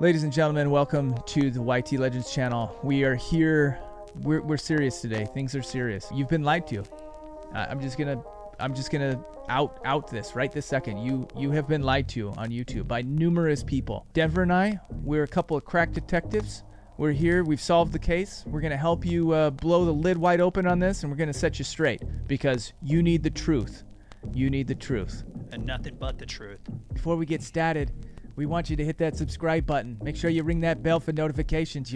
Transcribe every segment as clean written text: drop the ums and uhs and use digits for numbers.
Ladies and gentlemen, welcome to the YT Legends channel. We are here. We're serious today. Things are serious. You've been lied to. I'm just gonna out this right this second. You have been lied to on YouTube by numerous people. Denver and I, we're a couple of crack detectives. We're here. We've solved the case. We're gonna help you blow the lid wide open on this, and we're gonna set you straight because you need the truth. You need the truth. And nothing but the truth. Before we get started, we want you to hit that subscribe button. Make sure you ring that bell for notifications.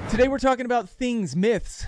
Today we're talking about myths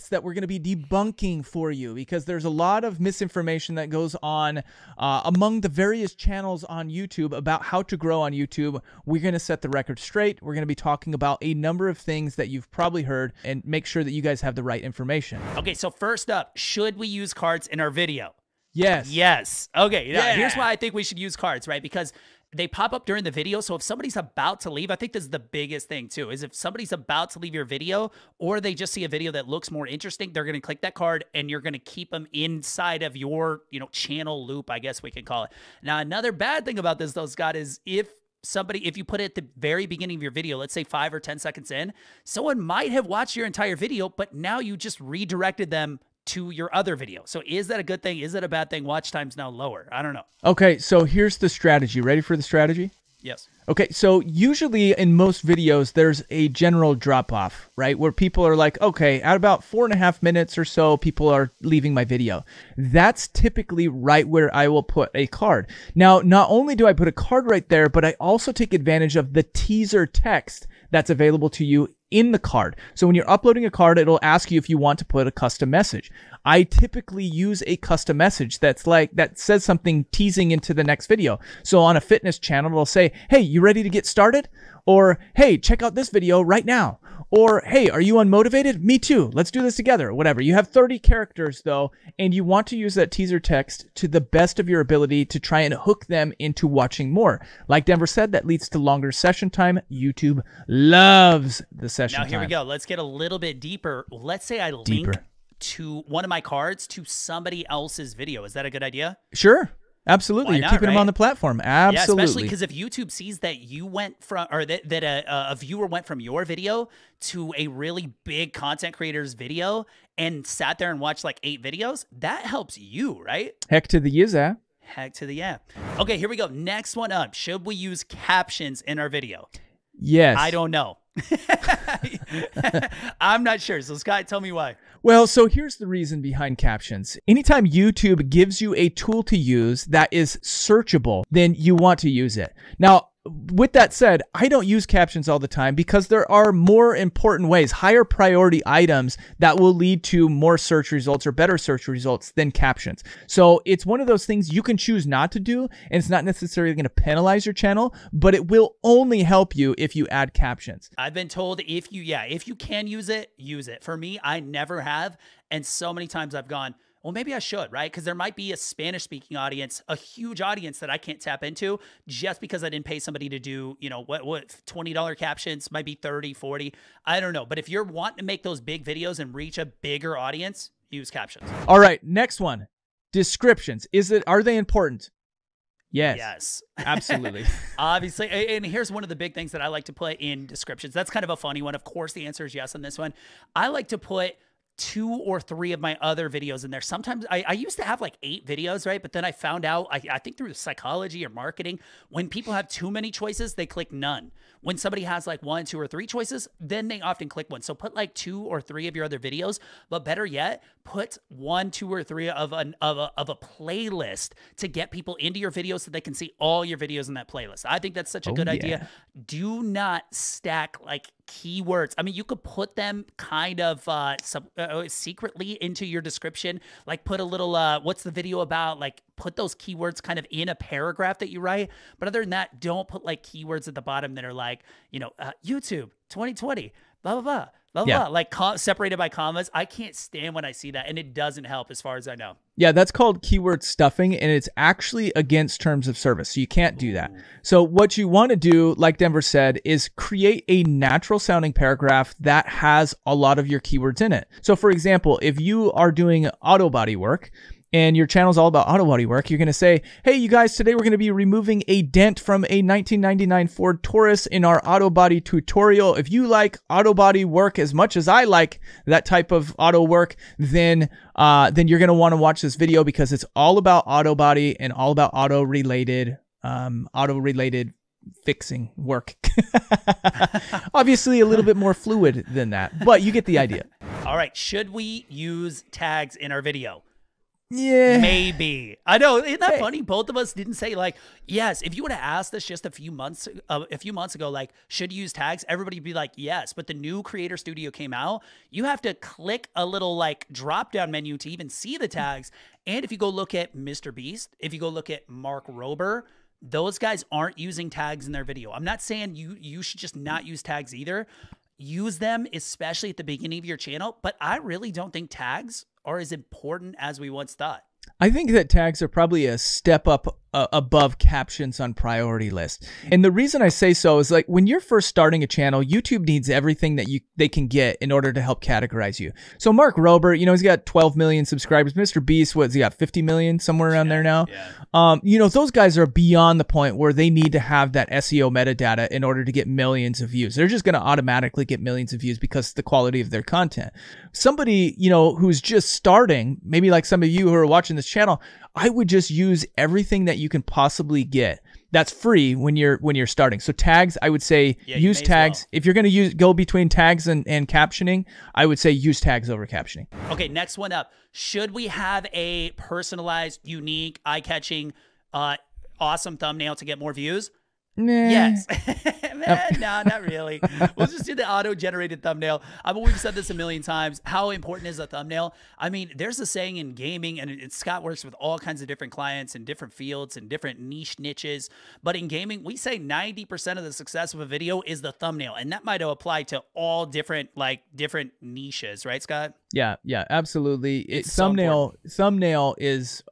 that we're going to be debunking for you because there's a lot of misinformation that goes on among the various channels on YouTube about how to grow on YouTube. We're going to set the record straight. We're going to be talking about a number of things that you've probably heard and make sure that you guys have the right information. Okay, so first up, should we use cards in our video? Yes. Yes. Okay, Yeah. here's why I think we should use cards, right? Because they pop up during the video. So if somebody's about to leave, I think this is the biggest thing too, is if somebody's about to leave your video or they just see a video that looks more interesting, they're going to click that card and you're going to keep them inside of your, channel loop, I guess we can call it. Now, another bad thing about this though, Scott, is if you put it at the very beginning of your video, let's say 5 or 10 seconds in, someone might have watched your entire video, but now you just redirected them to your other video. So is that a good thing? Is that a bad thing? Watch time's now lower. I don't know. Okay, so here's the strategy. Ready for the strategy? Yes. Okay, so usually in most videos, there's a general drop-off, right? Where people are like, okay, at about 4.5 minutes or so, people are leaving my video. That's typically right where I will put a card. Now, not only do I put a card right there, but I also take advantage of the teaser text that's available to you in the card. So when you're uploading a card, it'll ask you if you want to put a custom message. I typically use a custom message that says something teasing into the next video. So on a fitness channel, it'll say, hey, you ready to get started? Or, hey, check out this video right now. Or, hey, are you unmotivated? Me too. Let's do this together. Whatever. You have 30 characters though, and you want to use that teaser text to the best of your ability to try and hook them into watching more. Like Denver said, that leads to longer session time. YouTube loves the session time. Now here we go. Let's get a little bit deeper. Let's say I link to one of my cards to somebody else's video. Is that a good idea? Sure. Absolutely. You're keeping them on the platform. Absolutely. Yeah, especially because if YouTube sees that you went from, or that a viewer went from your video to a really big content creator's video and sat there and watched like 8 videos, that helps you, right? Heck to the yeah. Heck to the yeah. Okay, here we go. Next one up. Should we use captions in our video? Yes. I don't know. I'm not sure. So Scott, tell me why. Well, so here's the reason behind captions. Anytime YouTube gives you a tool to use that is searchable, then you want to use it. Now, with that said, I don't use captions all the time because there are more important ways, higher priority items that will lead to more search results or better search results than captions. So it's one of those things you can choose not to do, and it's not necessarily going to penalize your channel, but it will only help you if you add captions. I've been told if you can use it, use it. For me, I never have. And so many times I've gone, well, maybe I should, right? Because there might be a Spanish-speaking audience, a huge audience that I can't tap into just because I didn't pay somebody to do, what $20 captions, might be 30, 40. I don't know. But if you're wanting to make those big videos and reach a bigger audience, use captions. All right, next one. Descriptions. Are they important? Yes. Yes. Absolutely. Obviously. And here's one of the big things that I like to put in descriptions. That's kind of a funny one. Of course, the answer is yes on this one. I like to put 2 or 3 of my other videos in there. Sometimes I used to have like 8 videos, right? But then I found out, I think through psychology or marketing, when people have too many choices, they click none. When somebody has like 1, 2, or 3 choices, then they often click one. So put like 2 or 3 of your other videos, but better yet, put 1, 2, or 3 of a playlist to get people into your videos so they can see all your videos in that playlist. I think that's such a good idea. Do not stack like keywords. I mean, you could put them kind of secretly into your description, like put a little, what's the video about? Like put those keywords kind of in a paragraph that you write. But other than that, don't put like keywords at the bottom that are like, YouTube 2020, blah, blah, blah. Blah, blah, like separated by commas. I can't stand when I see that, and it doesn't help as far as I know. Yeah, that's called keyword stuffing, and it's actually against terms of service, so you can't do that. So what you want to do, like Denver said, is create a natural sounding paragraph that has a lot of your keywords in it. So for example, if you are doing auto body work, and your channel's all about auto body work, you're going to say, hey, you guys, today we're going to be removing a dent from a 1999 Ford Taurus in our auto body tutorial. If you like auto body work as much as I like that type of auto work, then you're going to want to watch this video because it's all about auto body and all about auto related fixing work. Obviously a little bit more fluid than that, but you get the idea. All right. Should we use tags in our video? Yeah. Maybe. I know. Isn't that funny? Both of us didn't say like, yes. If you would have asked us just a few months ago, like, should you use tags? Everybody would be like, yes. But the new Creator Studio came out. You have to click a little like drop down menu to even see the tags. And if you go look at Mr. Beast, if you go look at Mark Rober, those guys aren't using tags in their video. I'm not saying you should just not use tags either. Use them, especially at the beginning of your channel. But I really don't think tags are as important as we once thought. I think that tags are probably a step up above captions on priority list. And the reason I say so is like when you're first starting a channel, YouTube needs everything that they can get in order to help categorize you. So Mark Rober, you know, he's got 12 million subscribers. Mr. Beast, what's he got? 50 million, somewhere around there now. Yeah. You know, those guys are beyond the point where they need to have that SEO metadata in order to get millions of views. They're just going to automatically get millions of views because of the quality of their content. Somebody, you know, who's just starting, maybe like some of you who are watching this channel, I would just use everything that you can possibly get that's free when you're starting. So tags, I would say use tags. Well. If you're going to go between tags and captioning, I would say use tags over captioning. Okay, next one up. Should we have a personalized, unique, eye-catching, awesome thumbnail to get more views? Nah. Yes. No, not really. We'll just do the auto-generated thumbnail. I mean, we've said this a million times. How important is a thumbnail? I mean, there's a saying in gaming, and Scott works with all kinds of different clients in different fields and different niches. But in gaming, we say 90% of the success of a video is the thumbnail, and that might apply to all different niches, right, Scott? Yeah, absolutely. Thumbnail is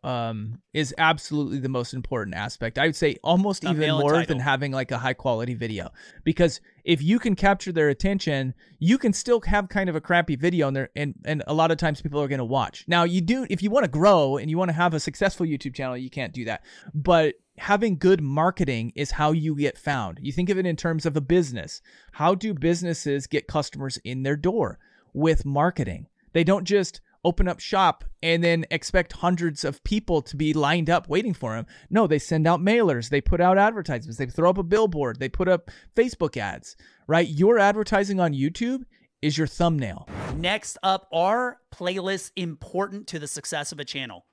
absolutely the most important aspect. I would say almost thumbnail even more than having like a high quality video, because if you can capture their attention, you can still have kind of a crappy video in there, and a lot of times people are going to watch. Now, if you want to grow and you want to have a successful YouTube channel, you can't do that. But having good marketing is how you get found. You think of it in terms of a business. How do businesses get customers in their door? With marketing. They don't just open up shop and then expect hundreds of people to be lined up waiting for them. No, they send out mailers. They put out advertisements. They throw up a billboard. They put up Facebook ads, right? Your advertising on YouTube is your thumbnail. Next up, are playlists important to the success of a channel?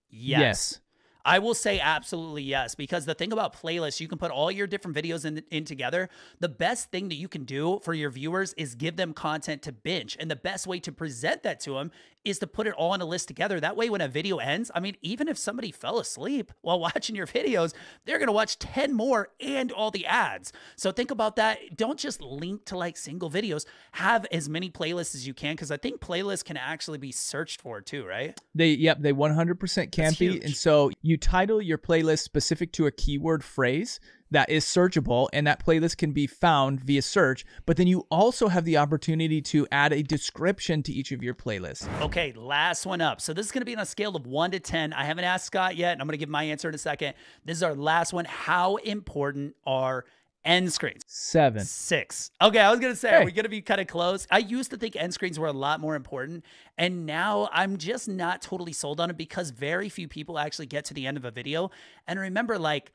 Yes. I will say absolutely yes, because the thing about playlists, you can put all your different videos in together. The best thing that you can do for your viewers is give them content to binge. And the best way to present that to them is to put it all in a list together. That way, when a video ends, I mean, even if somebody fell asleep while watching your videos, they're going to watch 10 more and all the ads. So think about that. Don't just link to like single videos. Have as many playlists as you can, because I think playlists can actually be searched for too, right? They 100% can be. Huge. And so you title your playlist specific to a keyword phrase that is searchable, and that playlist can be found via search, but then you also have the opportunity to add a description to each of your playlists. Okay, last one up. So this is going to be on a scale of 1 to 10. I haven't asked Scott yet, and I'm going to give my answer in a second. This is our last one. How important are end screens? 7. 6. Okay, I was going to say, are we going to be kind of close? I used to think end screens were a lot more important, and now I'm just not totally sold on it because very few people actually get to the end of a video. And remember, like,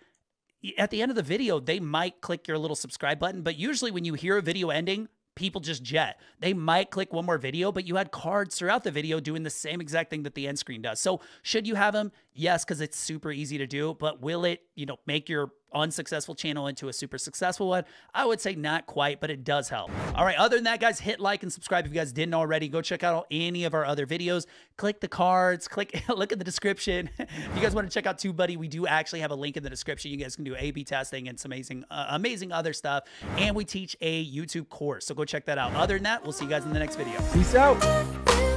at the end of the video, they might click your little subscribe button, but usually when you hear a video ending, people just jet. They might click one more video, but you had cards throughout the video doing the same exact thing that the end screen does. So should you have them? Yes, because it's super easy to do, but will it, make your unsuccessful channel into a super successful one? I would say not quite, but it does help. All right, other than that, guys, hit like and subscribe if you guys didn't already. Go check out any of our other videos. Click the cards, look at the description. If you guys want to check out TubeBuddy, we do actually have a link in the description. You guys can do A/B testing and some amazing other stuff. And we teach a YouTube course, so go check that out. Other than that, we'll see you guys in the next video. Peace out.